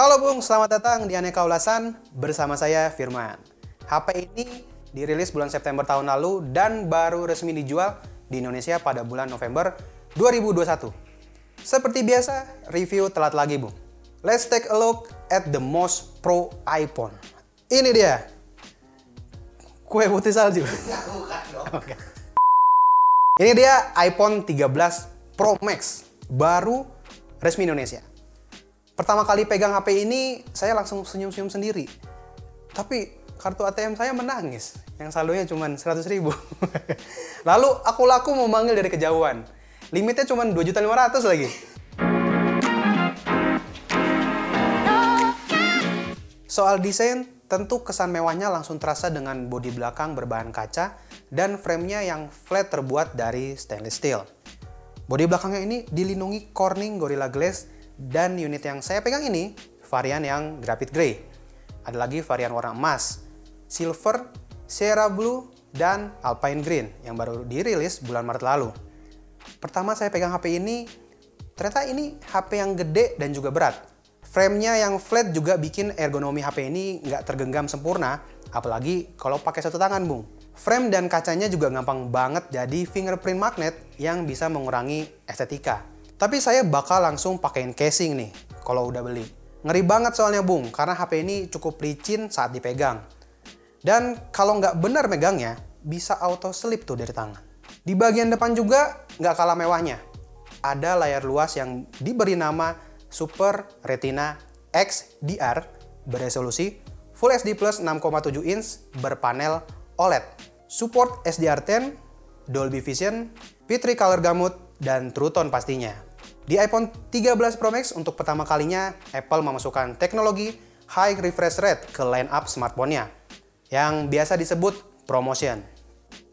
Halo Bung, selamat datang di Aneka Ulasan bersama saya Firman. HP ini dirilis bulan September tahun lalu dan baru resmi dijual di Indonesia pada bulan November 2021. Seperti biasa, review telat lagi Bung. Let's take a look at the most pro iPhone. Ini dia. Kue putih salju. Oke. Ini dia iPhone 13 Pro Max, baru resmi Indonesia. Pertama kali pegang HP ini, saya langsung senyum-senyum sendiri. Tapi kartu ATM saya menangis, yang saldonya cuma 100.000. Lalu aku laku memanggil dari kejauhan. Limitnya cuma 2.500.000 lagi. Soal desain, tentu kesan mewahnya langsung terasa dengan bodi belakang berbahan kaca dan framenya yang flat terbuat dari stainless steel. Bodi belakangnya ini dilindungi Corning Gorilla Glass dan unit yang saya pegang ini varian yang graphite grey. Ada lagi varian warna emas, silver, Sierra Blue, dan Alpine Green yang baru dirilis bulan Maret lalu. Pertama saya pegang HP ini, ternyata ini HP yang gede dan juga berat. Framenya yang flat juga bikin ergonomi HP ini nggak tergenggam sempurna, apalagi kalau pakai satu tangan, Bung. Frame dan kacanya juga gampang banget jadi fingerprint magnet yang bisa mengurangi estetika. Tapi saya bakal langsung pakein casing nih kalau udah beli. Ngeri banget soalnya Bung, karena HP ini cukup licin saat dipegang. Dan kalau nggak benar megangnya, bisa auto slip tuh dari tangan. Di bagian depan juga nggak kalah mewahnya. Ada layar luas yang diberi nama Super Retina XDR beresolusi Full HD Plus 6,7 inch berpanel OLED. Support SDR10, Dolby Vision, P3 Color Gamut, dan True Tone pastinya. Di iPhone 13 Pro Max untuk pertama kalinya Apple memasukkan teknologi High Refresh Rate ke line-up smartphone-nya yang biasa disebut ProMotion.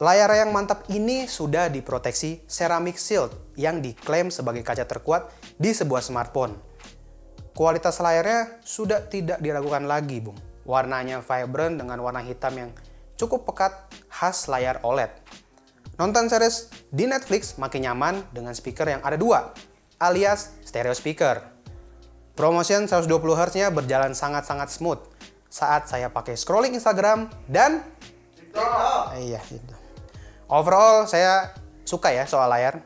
Layar yang mantap ini sudah diproteksi Ceramic Shield yang diklaim sebagai kaca terkuat di sebuah smartphone. Kualitas layarnya sudah tidak diragukan lagi, Bung. Warnanya vibrant dengan warna hitam yang cukup pekat khas layar OLED. Nonton series di Netflix makin nyaman dengan speaker yang ada dua, alias stereo speaker. ProMotion 120Hz-nya berjalan sangat-sangat smooth saat saya pakai scrolling Instagram dan gitu. Overall saya suka ya soal layar.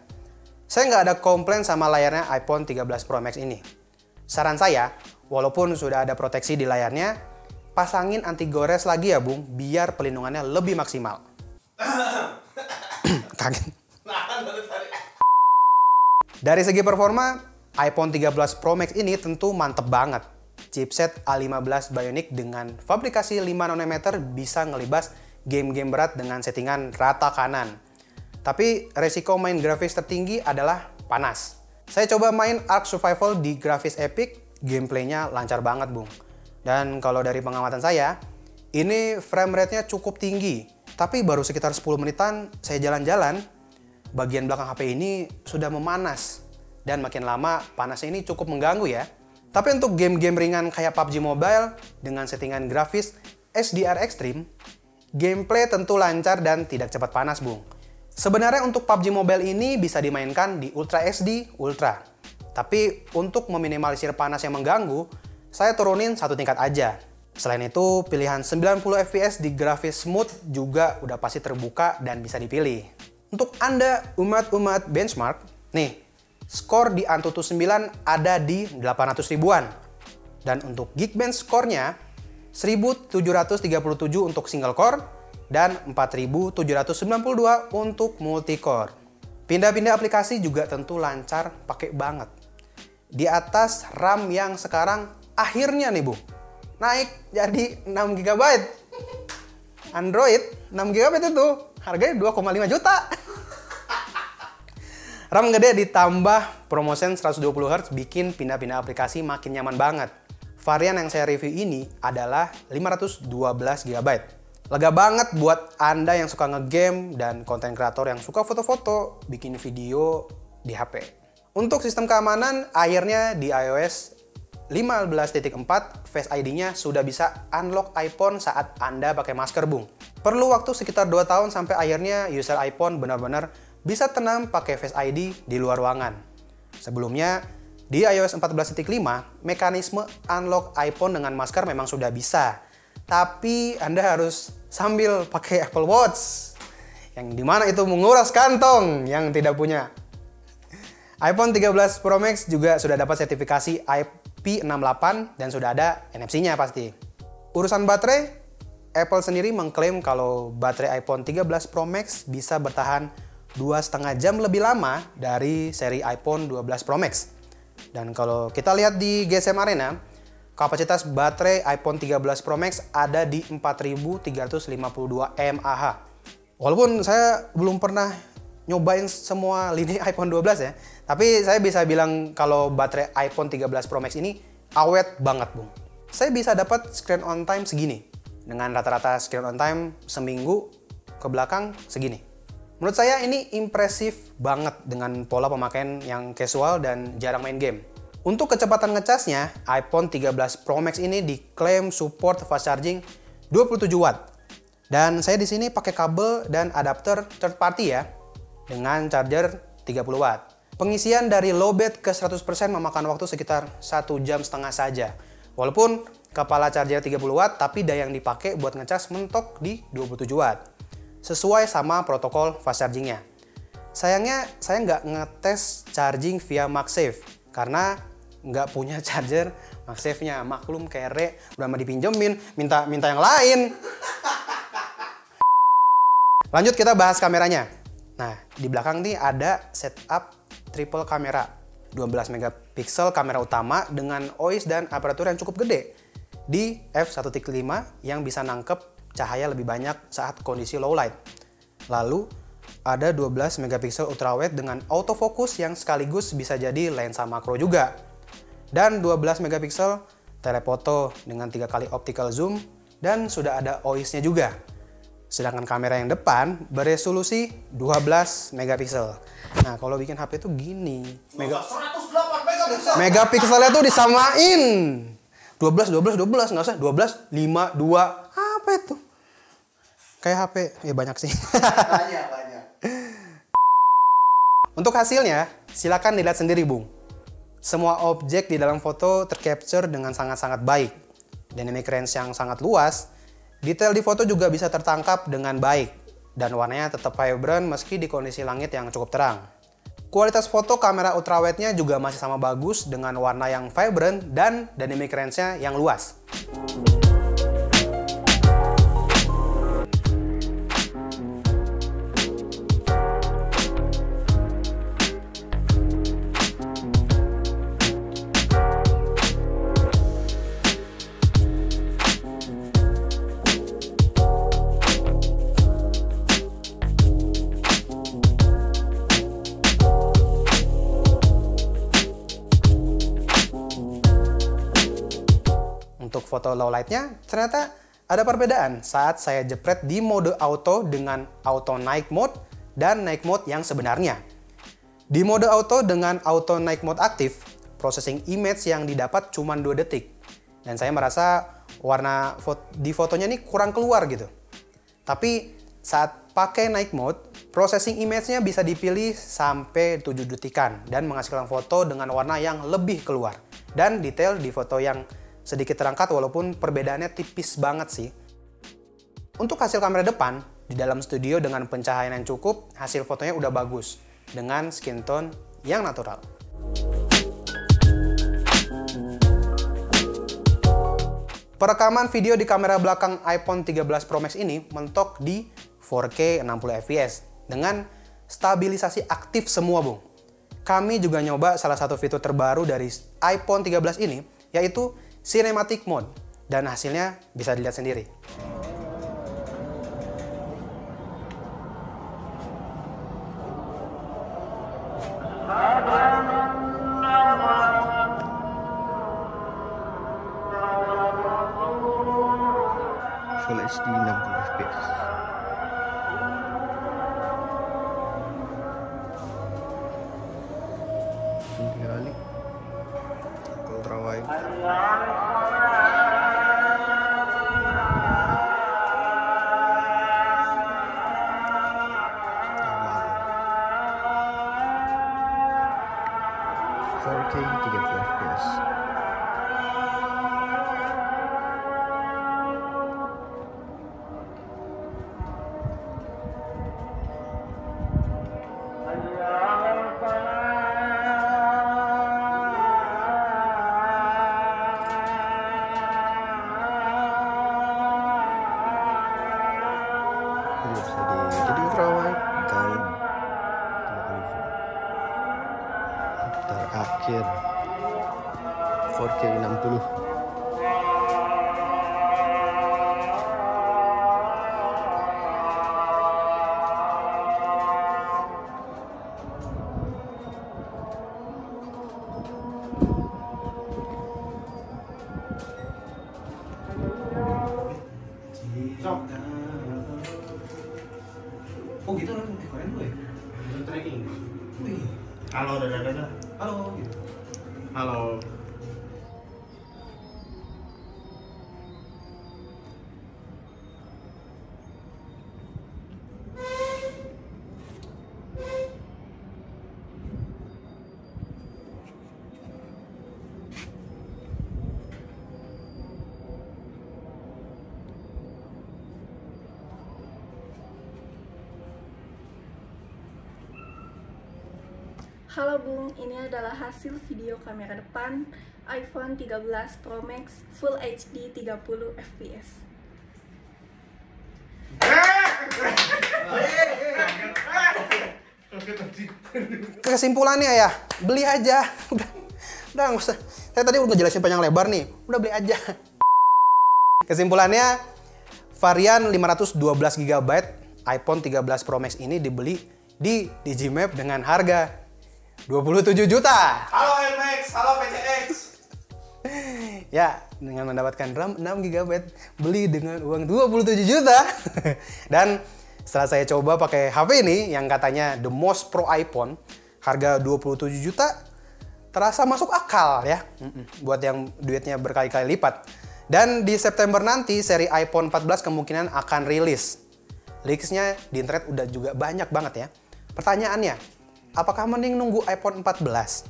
Saya nggak ada komplain sama layarnya iPhone 13 Pro Max ini. Saran saya, walaupun sudah ada proteksi di layarnya, pasangin anti gores lagi ya Bung, biar pelindungannya lebih maksimal. Kaget. Dari segi performa, iPhone 13 Pro Max ini tentu mantep banget. Chipset A15 Bionic dengan fabrikasi 5 nanometer bisa ngelibas game-game berat dengan settingan rata kanan. Tapi resiko main grafis tertinggi adalah panas. Saya coba main Ark Survival di grafis epic, gameplaynya lancar banget Bung. Dan kalau dari pengamatan saya, ini frame rate-nya cukup tinggi. Tapi baru sekitar 10 menitan saya jalan-jalan, bagian belakang HP ini sudah memanas. Dan makin lama panasnya ini cukup mengganggu ya. Tapi untuk game-game ringan kayak PUBG Mobile dengan settingan grafis HDR Extreme, gameplay tentu lancar dan tidak cepat panas Bung. Sebenarnya untuk PUBG Mobile ini bisa dimainkan di Ultra HD Ultra. Tapi untuk meminimalisir panas yang mengganggu, saya turunin satu tingkat aja. Selain itu, pilihan 90 fps di grafis smooth juga udah pasti terbuka dan bisa dipilih. Untuk Anda umat-umat benchmark, nih, skor di Antutu 9 ada di 800 ribuan. Dan untuk Geekbench skornya 1737 untuk single core dan 4792 untuk multi core. Pindah-pindah aplikasi juga tentu lancar, pakai banget. Di atas RAM yang sekarang akhirnya nih Bu, naik jadi 6 GB. Android 6 GB itu harganya 2,5 juta. RAM gede ditambah ProMotion 120Hz bikin pindah-pindah aplikasi makin nyaman banget. Varian yang saya review ini adalah 512 GB. Lega banget buat Anda yang suka ngegame dan konten kreator yang suka foto-foto, bikin video di HP. Untuk sistem keamanan, akhirnya di iOS 15.4 Face ID-nya sudah bisa unlock iPhone saat Anda pakai masker, Bung. Perlu waktu sekitar 2 tahun sampai akhirnya user iPhone benar-benar bisa tenang pakai Face ID di luar ruangan. Sebelumnya, Di iOS 14.5, mekanisme unlock iPhone dengan masker memang sudah bisa. Tapi Anda harus sambil pakai Apple Watch, yang dimana itu menguras kantong yang tidak punya. iPhone 13 Pro Max juga sudah dapat sertifikasi IP68 dan sudah ada NFC-nya pasti. Urusan baterai, Apple sendiri mengklaim kalau baterai iPhone 13 Pro Max bisa bertahan 2,5 jam lebih lama dari seri iPhone 12 Pro Max. Dan kalau kita lihat di GSM Arena, kapasitas baterai iPhone 13 Pro Max ada di 4.352 mAh. Walaupun saya belum pernah nyobain semua lini iPhone 12 ya, tapi saya bisa bilang kalau baterai iPhone 13 Pro Max ini awet banget, Bung. Saya bisa dapat screen on time segini, dengan rata-rata screen on time seminggu ke belakang segini. Menurut saya ini impresif banget dengan pola pemakaian yang casual dan jarang main game. Untuk kecepatan ngecasnya, iPhone 13 Pro Max ini diklaim support fast charging 27 watt. Dan saya di sini pakai kabel dan adapter third party ya, dengan charger 30 watt. Pengisian dari lowbat ke 100% memakan waktu sekitar 1,5 jam saja. Walaupun kepala charger 30 watt, tapi daya yang dipakai buat ngecas mentok di 27 watt. Sesuai sama protokol fast chargingnya. Sayangnya saya nggak ngetes charging via MagSafe karena nggak punya charger MagSafe-nya. Maklum kere, udah mau dipinjemin, minta yang lain. Lanjut kita bahas kameranya. Nah, di belakang nih ada setup triple kamera. 12 megapiksel kamera utama dengan OIS dan aperture yang cukup gede di f1.5 yang bisa nangkep cahaya lebih banyak saat kondisi low light. Lalu ada 12 megapiksel ultrawide dengan autofocus yang sekaligus bisa jadi lensa makro juga. Dan 12 megapiksel telefoto dengan 3 kali optical zoom dan sudah ada OIS-nya juga. Sedangkan kamera yang depan beresolusi 12 megapiksel. Nah, kalau bikin HP itu gini. 108 megapiksel. Megapikselnya tuh disamain. 12 nggak usah 12 5 2. Apa itu? Kayak HP, ya banyak sih. Banyak. Untuk hasilnya, silakan dilihat sendiri, Bung. Semua objek di dalam foto tercapture dengan sangat-sangat baik. Dynamic range yang sangat luas, detail di foto juga bisa tertangkap dengan baik, dan warnanya tetap vibrant meski di kondisi langit yang cukup terang. Kualitas foto kamera ultrawide-nya juga masih sama bagus dengan warna yang vibrant dan dynamic range-nya yang luas. Untuk foto low light-nya, ternyata ada perbedaan saat saya jepret di mode auto dengan auto night mode dan night mode yang sebenarnya. Di mode auto dengan auto night mode aktif, processing image yang didapat cuma 2 detik. Dan saya merasa warna di fotonya ini kurang keluar gitu. Tapi saat pakai night mode, processing image-nya bisa dipilih sampai 7 detikan dan menghasilkan foto dengan warna yang lebih keluar. Dan detail di foto yang sedikit terangkat walaupun perbedaannya tipis banget sih. Untuk hasil kamera depan, di dalam studio dengan pencahayaan yang cukup, hasil fotonya udah bagus dengan skin tone yang natural. Perekaman video di kamera belakang iPhone 13 Pro Max ini mentok di 4K 60 fps dengan stabilisasi aktif semua, Bung. Kami juga nyoba salah satu fitur terbaru dari iPhone 13 ini, yaitu Cinematic Mode, dan hasilnya bisa dilihat sendiri. Full HD 60 fps. Kali ultrawide. Normal. 4K 30 seri 60. Oh gitu kan, keren gue. Tracking. Wih. Halo, dadah. Halo gitu. Halo. Halo Bung, ini adalah hasil video kamera depan iPhone 13 Pro Max Full HD 30 fps. Kesimpulannya ya, beli aja. Udah nggak usah. Saya tadi udah jelasin panjang lebar nih, udah beli aja. Kesimpulannya, varian 512 GB iPhone 13 Pro Max ini dibeli di Digimap dengan harga 27 juta. Halo Airmax, halo PCX. Ya, dengan mendapatkan RAM 6 GB, beli dengan uang 27 juta. Dan setelah saya coba pakai HP ini yang katanya the most pro iPhone, harga 27 juta terasa masuk akal ya. Buat yang duitnya berkali-kali lipat. Dan di September nanti seri iPhone 14 kemungkinan akan rilis. Leaksnya di internet udah juga banyak banget ya. Pertanyaannya, apakah mending nunggu iPhone 14?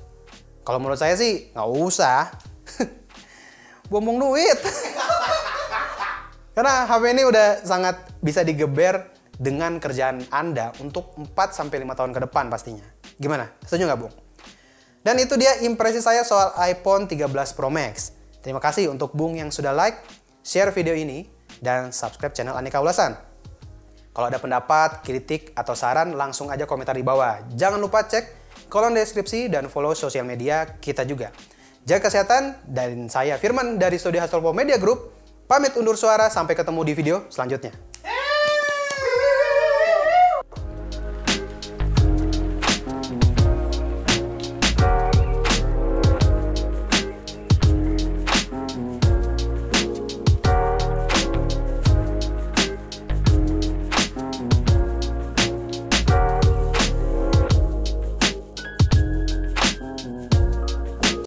Kalau menurut saya sih nggak usah. Buang duit. Karena HP ini udah sangat bisa digeber dengan kerjaan Anda untuk 4-5 tahun ke depan pastinya. Gimana? Setuju nggak, Bung? Dan itu dia impresi saya soal iPhone 13 Pro Max. Terima kasih untuk Bung yang sudah like, share video ini, dan subscribe channel Aneka Ulasan. Kalau ada pendapat, kritik, atau saran, langsung aja komentar di bawah. Jangan lupa cek kolom deskripsi dan follow sosial media kita juga. Jaga kesehatan, dan saya Firman dari Studio Hasselblad Media Group. Pamit undur suara, sampai ketemu di video selanjutnya.